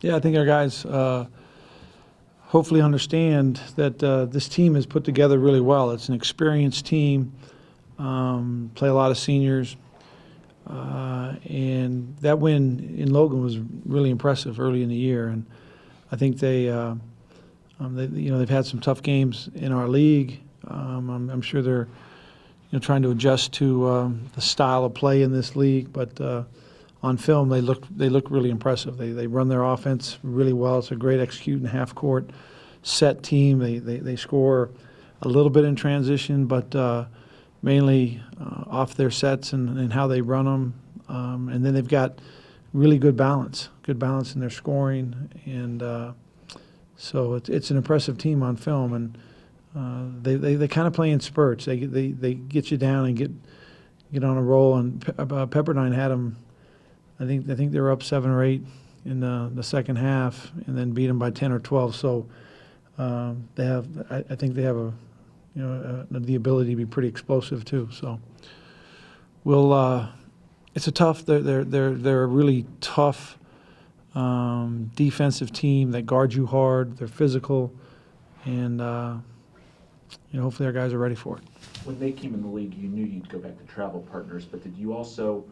Yeah, I think our guys hopefully understand that this team is put together really well. It's an experienced team, play a lot of seniors, and that win in Logan was really impressive early in the year. And I think they've had some tough games in our league. I'm sure they're trying to adjust to the style of play in this league, but on film they look really impressive. They run their offense really well. It's a great executing half court set team. They score a little bit in transition, but mainly off their sets and how they run them. And then they've got really good balance in their scoring, and so it's an impressive team on film. And they kind of play in spurts. They get you down and get on a roll. And Pepperdine had them. I think they were up 7 or 8 in the second half, and then beat them by 10 or 12. So they have. I think they have the ability to be pretty explosive too. So we'll. It's a tough. They're a really tough defensive team that guards you hard. They're physical, and hopefully our guys are ready for it. When they came in the league, you knew you'd go back to travel partners, but did you also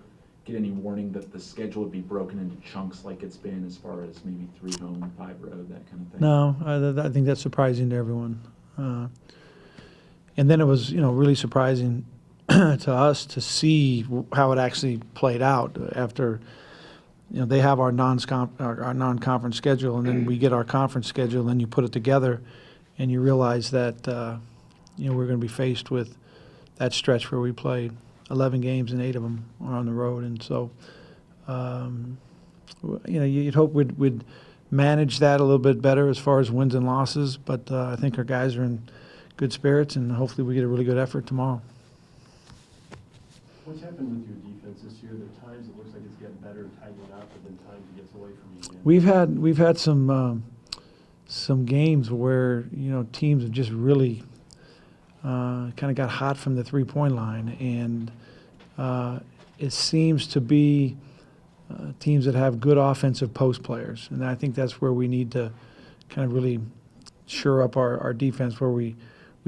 get any warning that the schedule would be broken into chunks like it's been, as far as maybe 3 home, 5 road, that kind of thing? No, I think that's surprising to everyone. And then it was, really surprising to us to see how it actually played out after, they have our non-conference schedule, and then we get our conference schedule, and then you put it together, and you realize that, we're going to be faced with that stretch where we played 11 games and 8 of them are on the road. And so, you'd hope we'd manage that a little bit better as far as wins and losses, but I think our guys are in good spirits, and hopefully we get a really good effort tomorrow. What's happened with your defense this year? There are times it looks like it's getting better and tightening up, but then times it gets away from you again. We've had some games where teams have just really kind of got hot from the 3-point line, and it seems to be teams that have good offensive post players, and I think that's where we need to kind of really shore up our defense, where we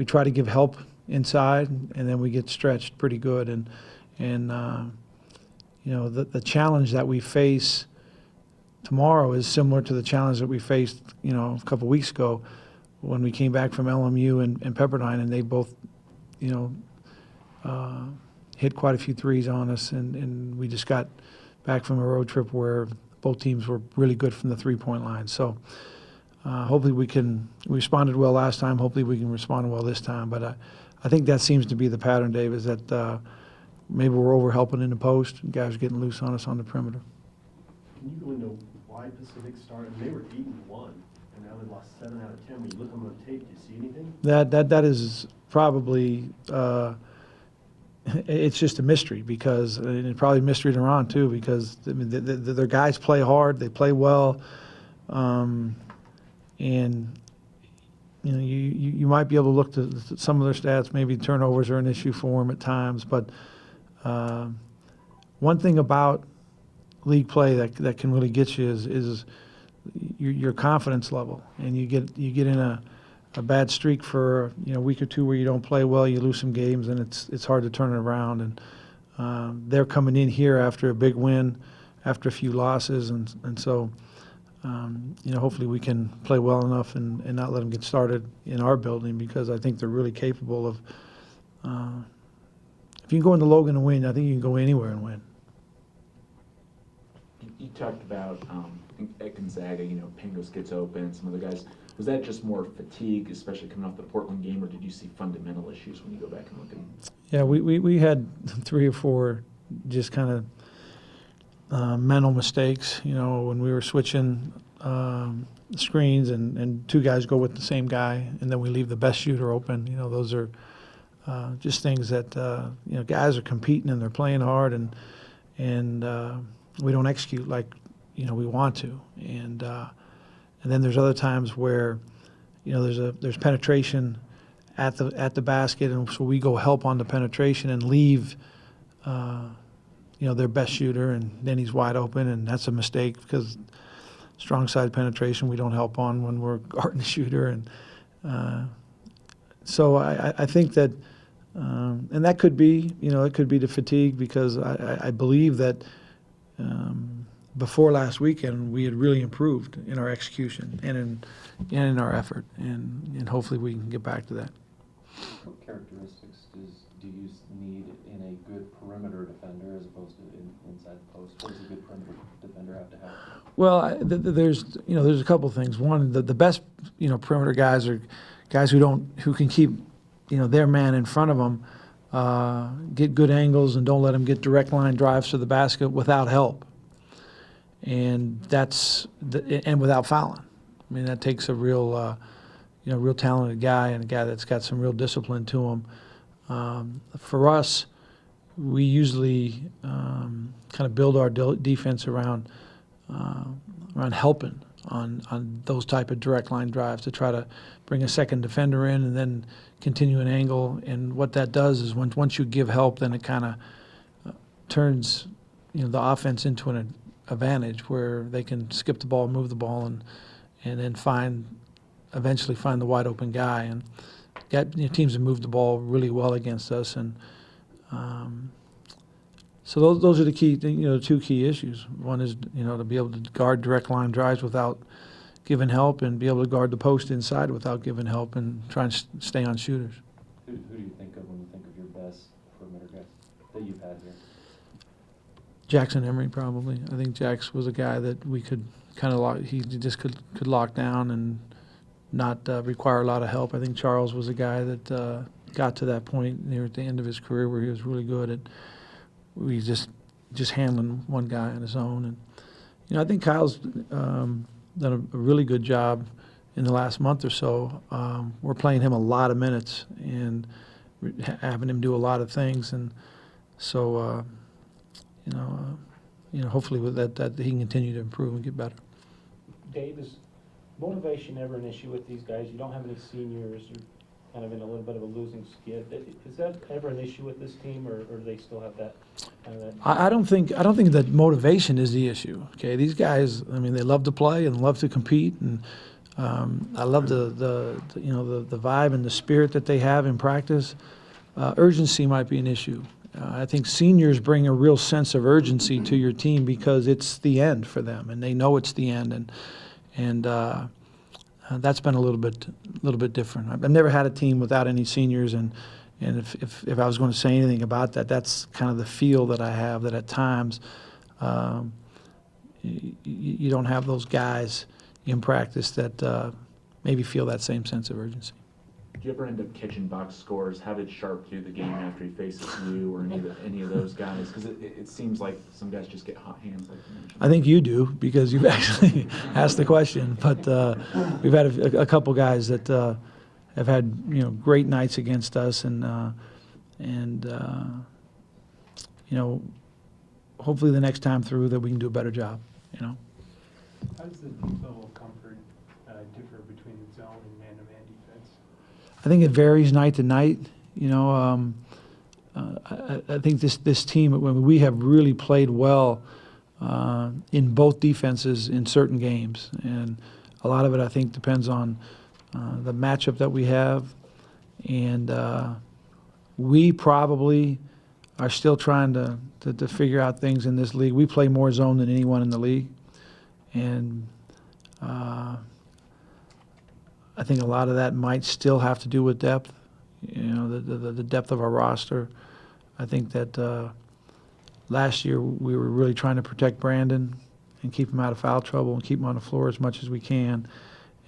try to give help inside, and then we get stretched pretty good. And the challenge that we face tomorrow is similar to the challenge that we faced a couple weeks ago when we came back from LMU and Pepperdine, and they both hit quite a few threes on us, and we just got back from a road trip where both teams were really good from the 3-point line. So hopefully we responded well last time. Hopefully we can respond well this time. But I think that seems to be the pattern, Dave, is that maybe we're over-helping in the post, and guys are getting loose on us on the perimeter. Can you go into why Pacific started? They were 8-1, and now they lost 7 out of 10. When you look on the tape, do you see anything? That is probably it's just a mystery, because and it's probably a mystery to Ron too, because their guys play hard, they play well, and you might be able to look to some of their stats. Maybe turnovers are an issue for them at times, but one thing about league play that can really get you is your confidence level, and you get in a bad streak for a week or two where you don't play well, you lose some games, and it's hard to turn it around. And they're coming in here after a big win, after a few losses, and so hopefully we can play well enough and not let them get started in our building, because I think they're really capable of. If you can go into Logan and win, I think you can go anywhere and win. You talked about at Gonzaga, Pangos gets open, some other guys. Was that just more fatigue, especially coming off the Portland game, or did you see fundamental issues when you go back and look at them? Yeah, we had 3 or 4 just kind of mental mistakes, when we were switching screens and 2 guys go with the same guy, and then we leave the best shooter open. Those are just things that, guys are competing and they're playing hard, and we don't execute like, we want to. And then there's other times where, there's penetration at the basket, and so we go help on the penetration and leave, their best shooter, and then he's wide open, and that's a mistake because strong side penetration we don't help on when we're guarding the shooter, and so I think that, and that could be, it could be the fatigue, because I believe that before last weekend we had really improved in our execution and in our effort, and hopefully we can get back to that. What characteristics do you need in a good perimeter defender as opposed to inside the post? What does a good perimeter defender have to have? Well, There's a couple things. One, the best perimeter guys are guys who can keep their man in front of them, get good angles, and don't let them get direct line drives to the basket without help, and and without fouling. I mean, that takes a real real talented guy, and a guy that's got some real discipline to him. For us, we usually kind of build our defense around helping on those type of direct line drives, to try to bring a second defender in and then continue an angle. And what that does is once you give help, then it kind of turns the offense into an advantage where they can skip the ball, move the ball, and then eventually find the wide open guy. And teams have moved the ball really well against us, and so those are the key, two key issues. One is to be able to guard direct line drives without giving help, and be able to guard the post inside without giving help, and try and stay on shooters. Who do you think of when you think of your best perimeter guys that you've had here? Jackson Emery, probably. I think Jax was a guy that we could kind of lock. He just could lock down and not require a lot of help. I think Charles was a guy that got to that point near at the end of his career where he was really good at just handling one guy on his own. And I think Kyle's done a really good job in the last month or so. We're playing him a lot of minutes and having him do a lot of things, and so hopefully with that he can continue to improve and get better. Dave, is motivation ever an issue with these guys? You don't have any seniors. You're kind of in a little bit of a losing skid. Is that ever an issue with this team, or do they still have that kind of that? I don't think that motivation is the issue. Okay, these guys, I mean, they love to play and love to compete, and I love the vibe and the spirit that they have in practice. Urgency might be an issue. I think seniors bring a real sense of urgency to your team because it's the end for them, and they know it's the end, and that's been a little bit different. I've never had a team without any seniors, and if I was going to say anything about that, that's kind of the feel that I have, that at times you don't have those guys in practice that maybe feel that same sense of urgency. Do you ever end up catching box scores? How did Sharp do the game after he faces you, or any of those guys? Because it seems like some guys just get hot hands, like you mentioned. I think you do, because you've actually asked the question. But we've had a couple guys that have had great nights against us, and hopefully the next time through that we can do a better job. How does the deep level of comfort differ between the zone and man-to-man defense? I think it varies night to night. I think this team, when we have really played well in both defenses in certain games, and a lot of it I think depends on the matchup that we have, and we probably are still trying to figure out things in this league. We play more zone than anyone in the league, and I think a lot of that might still have to do with depth, the depth of our roster. I think that last year we were really trying to protect Brandon and keep him out of foul trouble and keep him on the floor as much as we can,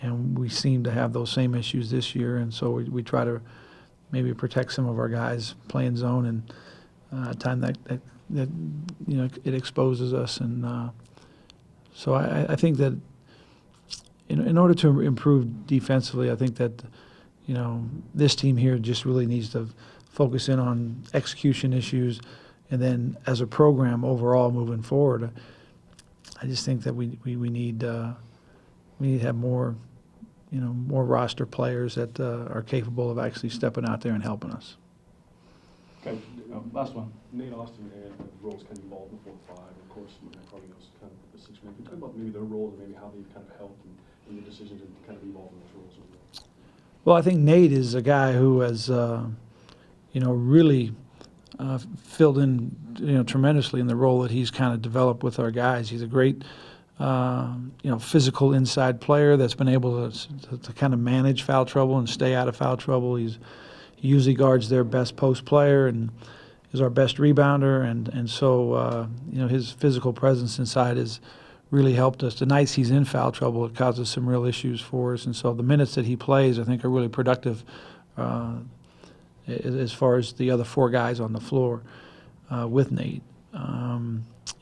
and we seem to have those same issues this year, and so we try to maybe protect some of our guys playing zone, and at time that it exposes us, and so I think that in order to improve defensively, I think that this team here just really needs to focus in on execution issues, and then as a program overall moving forward, I just think that we need to have more roster players that are capable of actually stepping out there and helping us. Okay, last one. Nate Austin and roles kind of involved in the 4-5, of course, Matt probably knows kind of the 6-man. Can you talk about maybe their roles and maybe how they've kind of helped in the decisions and kind of evolved in those roles as well? Well, I think Nate is a guy who has, really filled in, tremendously in the role that he's kind of developed with our guys. He's a great, physical inside player that's been able to kind of manage foul trouble and stay out of foul trouble. He usually guards their best post player and is our best rebounder, and so his physical presence inside has really helped us. The nights he's in foul trouble, it causes some real issues for us, and so the minutes that he plays, I think, are really productive as far as the other 4 guys on the floor with Nate.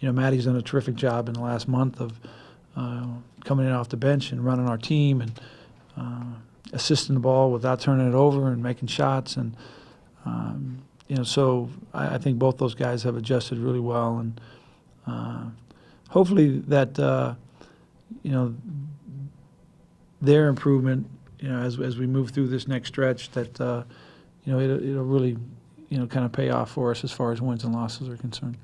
Matty's done a terrific job in the last month of coming in off the bench and running our team and assisting the ball without turning it over and making shots. And, so I think both those guys have adjusted really well. And hopefully that, their improvement, as we move through this next stretch, that, it'll really, kind of pay off for us as far as wins and losses are concerned.